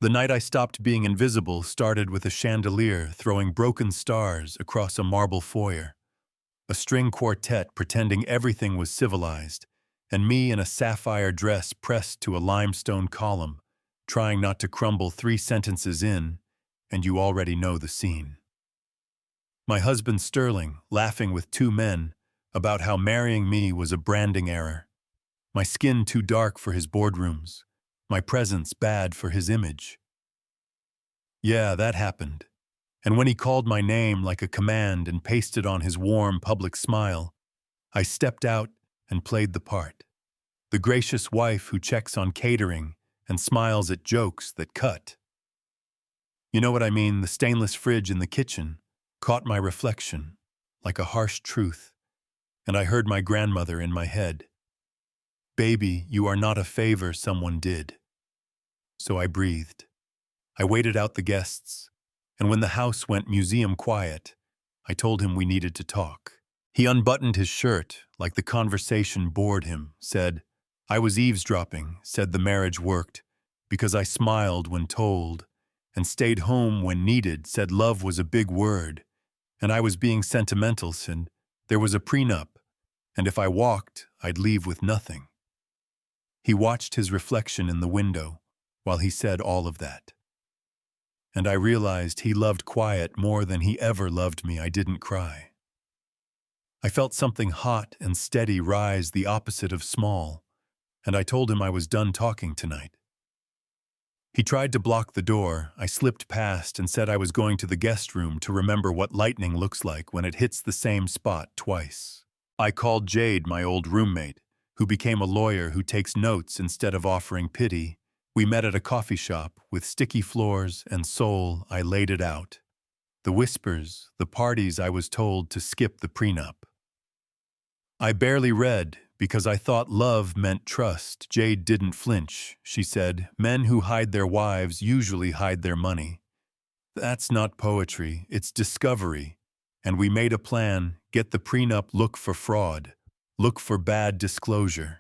The night I stopped being invisible started with a chandelier throwing broken stars across a marble foyer, a string quartet pretending everything was civilized, and me in a sapphire dress pressed to a limestone column, trying not to crumble 3 sentences in, and you already know the scene. My husband Sterling, laughing with 2 men, about how marrying me was a branding error. My skin too dark for his boardrooms. My presence bad for his image. Yeah, that happened. And when he called my name like a command and pasted on his warm public smile, I stepped out and played the part. The gracious wife who checks on catering and smiles at jokes that cut. You know what I mean? The stainless fridge in the kitchen caught my reflection like a harsh truth, and I heard my grandmother in my head. Baby, you are not a favor someone did. So I breathed. I waited out the guests, and when the house went museum quiet, I told him we needed to talk. He unbuttoned his shirt like the conversation bored him, said, I was eavesdropping, said the marriage worked, because I smiled when told, and stayed home when needed, said love was a big word, and I was being sentimental, said there was a prenup, and if I walked, I'd leave with nothing. He watched his reflection in the window while he said all of that. And I realized he loved quiet more than he ever loved me. I didn't cry. I felt something hot and steady rise the opposite of small, and I told him I was done talking tonight. He tried to block the door. I slipped past and said I was going to the guest room to remember what lightning looks like when it hits the same spot twice. I called Jade, my old roommate, who became a lawyer who takes notes instead of offering pity. We met at a coffee shop with sticky floors and soul. I laid it out. The whispers, the parties I was told to skip the prenup. I barely read because I thought love meant trust. Jade didn't flinch. She said, men who hide their wives usually hide their money. That's not poetry, it's discovery. And we made a plan, get the prenup, look for fraud, look for bad disclosure.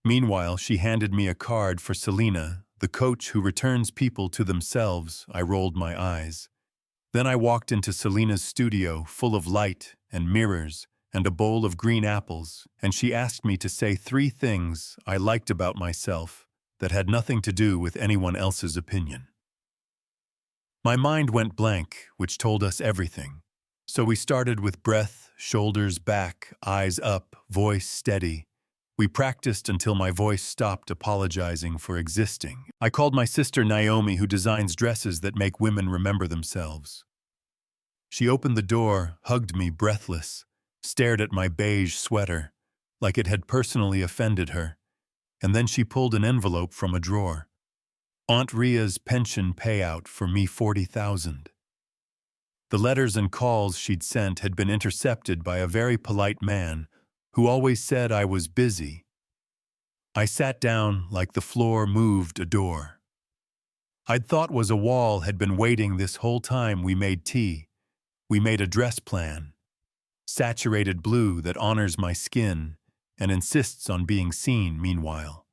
Meanwhile, she handed me a card for Selena, the coach who returns people to themselves. I rolled my eyes. Then I walked into Selena's studio, full of light and mirrors and a bowl of green apples, and she asked me to say 3 things I liked about myself that had nothing to do with anyone else's opinion. My mind went blank, which told us everything. So we started with breath, shoulders back, eyes up, voice steady. We practiced until my voice stopped apologizing for existing. I called my sister Naomi, who designs dresses that make women remember themselves. She opened the door, hugged me breathless, stared at my beige sweater, like it had personally offended her, and then she pulled an envelope from a drawer. Aunt Ria's pension payout for me, $40,000. The letters and calls she'd sent had been intercepted by a very polite man who always said I was busy. I sat down like the floor moved a door. I'd thought was a wall had been waiting this whole time. We made tea. We made a dress plan. Saturated blue that honors my skin and insists on being seen meanwhile.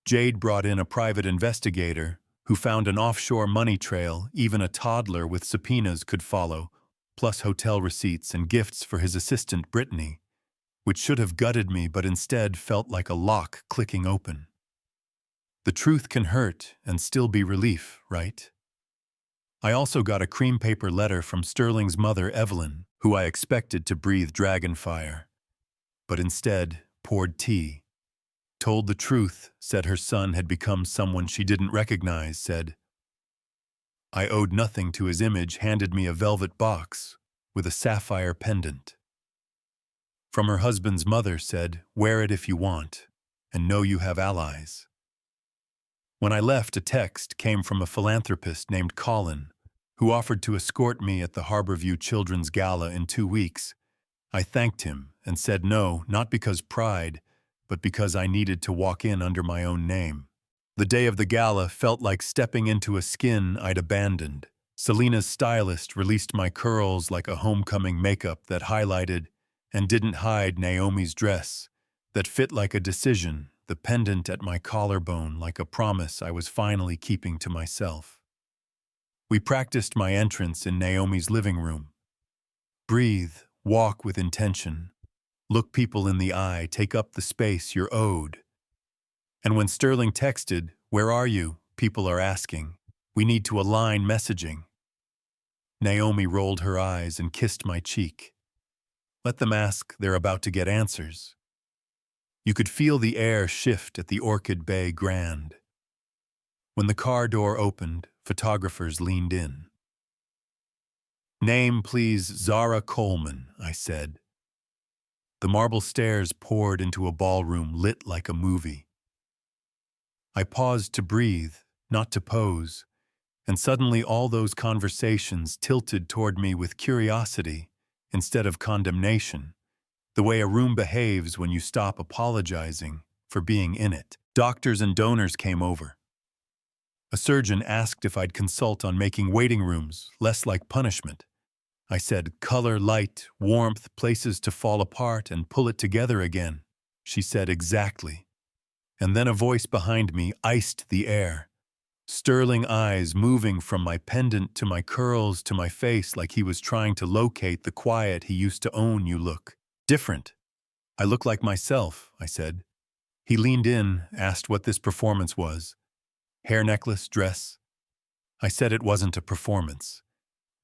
Jade brought in a private investigator who found an offshore money trail even a toddler with subpoenas could follow, plus hotel receipts and gifts for his assistant Brittany, which should have gutted me but instead felt like a lock clicking open. The truth can hurt and still be relief, right? I also got a cream paper letter from Sterling's mother, Evelyn, who I expected to breathe dragon fire, but instead poured tea. Told the truth, said her son had become someone she didn't recognize, said I owed nothing to his image, handed me a velvet box with a sapphire pendant. From her husband's mother, said, wear it if you want, and know you have allies. When I left, a text came from a philanthropist named Colin, who offered to escort me at the Harborview Children's Gala in 2 weeks. I thanked him and said no, not because pride, but because I needed to walk in under my own name. The day of the gala felt like stepping into a skin I'd abandoned. Selena's stylist released my curls like a homecoming makeup that highlighted and didn't hide Naomi's dress, that fit like a decision the pendant at my collarbone like a promise I was finally keeping to myself. We practiced my entrance in Naomi's living room. Breathe, walk with intention, look people in the eye, take up the space you're owed. And when Sterling texted, "Where are you?" people are asking. We need to align messaging. Naomi rolled her eyes and kissed my cheek. Let them ask, they're about to get answers. You could feel the air shift at the Orchid Bay Grand. When the car door opened, photographers leaned in. "Name, please, Zara Coleman," I said. The marble stairs poured into a ballroom lit like a movie. I paused to breathe, not to pose, and suddenly all those conversations tilted toward me with curiosity instead of condemnation, the way a room behaves when you stop apologizing for being in it. Doctors and donors came over. A surgeon asked if I'd consult on making waiting rooms less like punishment. I said, color, light, warmth, places to fall apart and pull it together again. She said, exactly. And then a voice behind me iced the air. Sterling eyes moving from my pendant to my curls to my face like he was trying to locate the quiet he used to own. You look different. I look like myself, I said. He leaned in, asked what this performance was. Hair necklace, dress. I said it wasn't a performance.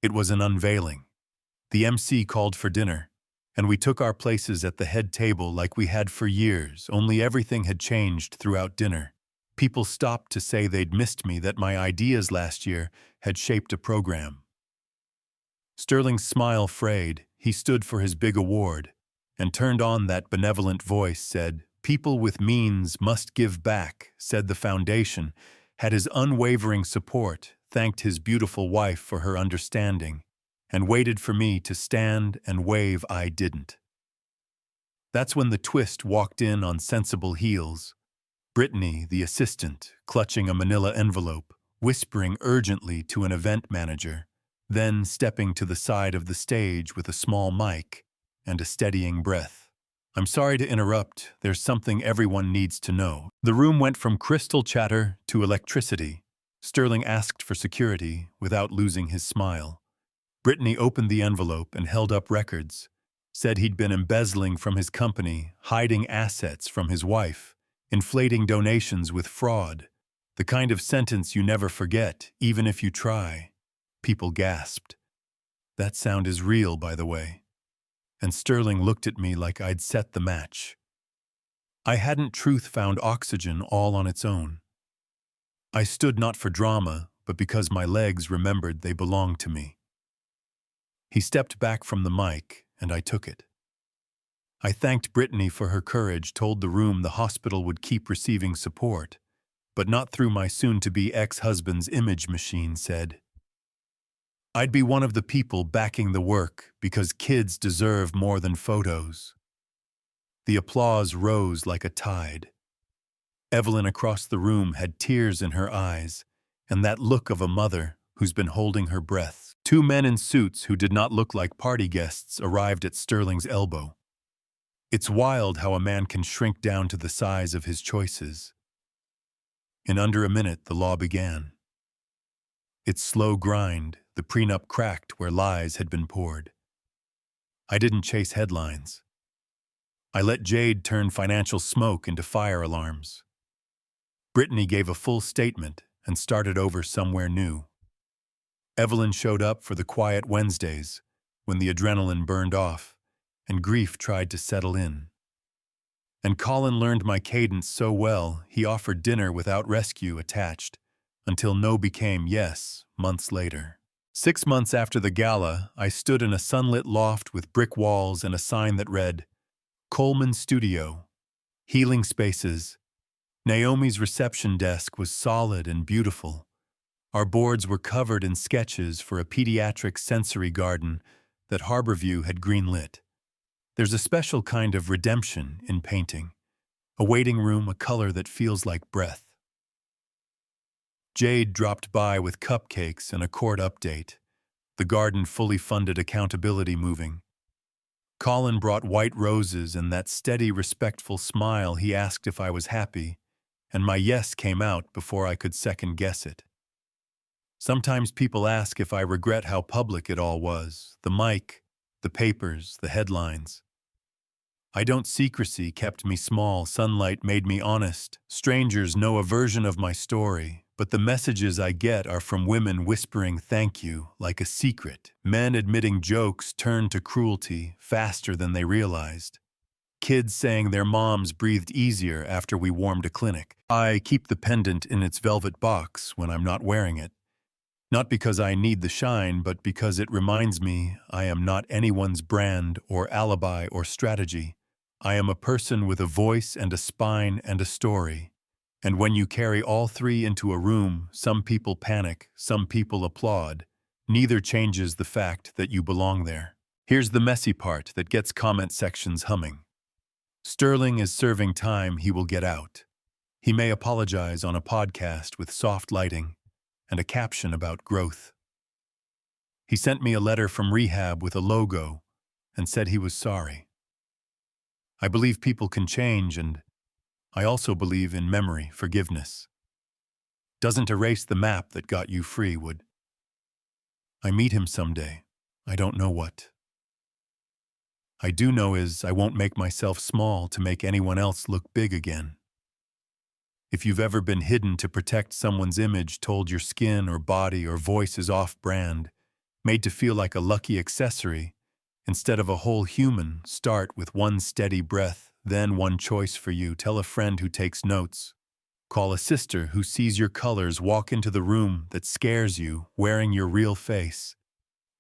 It was an unveiling. The MC called for dinner, and we took our places at the head table like we had for years, only everything had changed throughout dinner. People stopped to say they'd missed me, that my ideas last year had shaped a program. Sterling's smile frayed. He stood for his big award, and turned on that benevolent voice, said, "People with means must give back," said the foundation, had his unwavering support, thanked his beautiful wife for her understanding, and waited for me to stand and wave. I didn't. That's when the twist walked in on sensible heels. Brittany, the assistant, clutching a manila envelope, whispering urgently to an event manager, then stepping to the side of the stage with a small mic and a steadying breath. "I'm sorry to interrupt, there's something everyone needs to know." The room went from crystal chatter to electricity. Sterling asked for security without losing his smile. Brittany opened the envelope and held up records, said he'd been embezzling from his company, hiding assets from his wife, inflating donations with fraud. The kind of sentence you never forget, even if you try. People gasped. That sound is real, by the way. And Sterling looked at me like I'd set the match. I hadn't truth found oxygen all on its own. I stood not for drama, but because my legs remembered they belonged to me. He stepped back from the mic, and I took it. I thanked Brittany for her courage, told the room the hospital would keep receiving support, but not through my soon-to-be ex-husband's image machine, said, I'd be one of the people backing the work because kids deserve more than photos. The applause rose like a tide. Evelyn across the room had tears in her eyes, and that look of a mother who's been holding her breath. Two men in suits who did not look like party guests arrived at Sterling's elbow. It's wild how a man can shrink down to the size of his choices. In under a minute, the law began. Its slow grind, the prenup cracked where lies had been poured. I didn't chase headlines. I let Jade turn financial smoke into fire alarms. Brittany gave a full statement and started over somewhere new. Evelyn showed up for the quiet Wednesdays, when the adrenaline burned off and grief tried to settle in. And Colin learned my cadence so well, he offered dinner without rescue attached, until no became yes months later. 6 months after the gala, I stood in a sunlit loft with brick walls and a sign that read, Coleman Studio, Healing Spaces. Naomi's reception desk was solid and beautiful. Our boards were covered in sketches for a pediatric sensory garden that Harborview had greenlit. There's a special kind of redemption in painting, a waiting room, a color that feels like breath. Jade dropped by with cupcakes and a court update, the garden fully funded accountability moving. Colin brought white roses and that steady, respectful smile. He asked if I was happy, and my yes came out before I could second-guess it. Sometimes people ask if I regret how public it all was, the mic, the papers, the headlines. I don't. Secrecy kept me small, sunlight made me honest. Strangers know a version of my story, but the messages I get are from women whispering thank you like a secret. Men admitting jokes turned to cruelty faster than they realized. Kids saying their moms breathed easier after we warmed a clinic. I keep the pendant in its velvet box when I'm not wearing it. Not because I need the shine, but because it reminds me I am not anyone's brand or alibi or strategy. I am a person with a voice and a spine and a story. And when you carry all three into a room, some people panic, some people applaud. Neither changes the fact that you belong there. Here's the messy part that gets comment sections humming. Sterling is serving time he will get out. He may apologize on a podcast with soft lighting and a caption about growth. He sent me a letter from rehab with a logo and said he was sorry. I believe people can change, and I also believe in memory, forgiveness. Doesn't erase the map that got you free, would. I meet him someday. I don't know what. I do know is I won't make myself small to make anyone else look big again. If you've ever been hidden to protect someone's image, told your skin or body or voice is off-brand, made to feel like a lucky accessory, instead of a whole human, start with one steady breath, then one choice for you. Tell a friend who takes notes. Call a sister who sees your colors. Walk into the room that scares you, wearing your real face.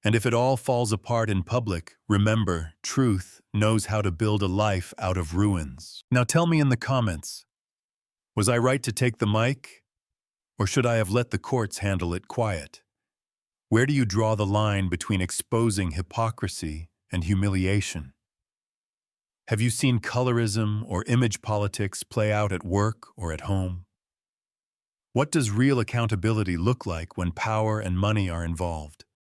And if it all falls apart in public, remember, truth knows how to build a life out of ruins. Now tell me in the comments, was I right to take the mic? Or should I have let the courts handle it quiet? Where do you draw the line between exposing hypocrisy and humiliation? Have you seen colorism or image politics play out at work or at home? What does real accountability look like when power and money are involved?